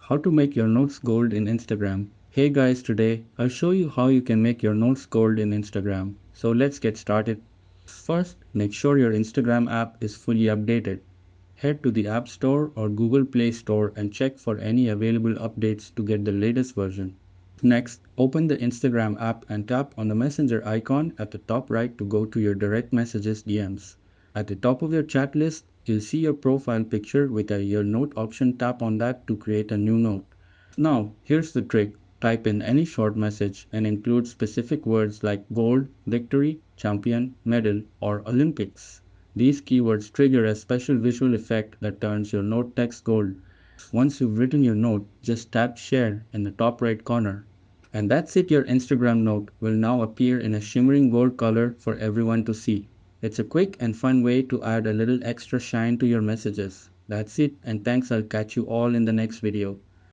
How to make your notes gold in Instagram. Hey guys, today I'll show you how you can make your notes gold in Instagram. So let's get started. First, make sure your Instagram app is fully updated. Head to the App Store or Google Play Store and check for any available updates to get the latest version. Next, open the Instagram app and tap on the messenger icon at the top right to go to your direct messages DMs. At the top of your chat list, you'll see your profile picture with a Your Note option. Tap on that to create a new note. Now, here's the trick. Type in any short message and include specific words like gold, victory, champion, medal, or Olympics. These keywords trigger a special visual effect that turns your note text gold. Once you've written your note, just tap share in the top right corner. And that's it, your Instagram note will now appear in a shimmering gold color for everyone to see. It's a quick and fun way to add a little extra shine to your messages. That's it, and thanks. I'll catch you all in the next video.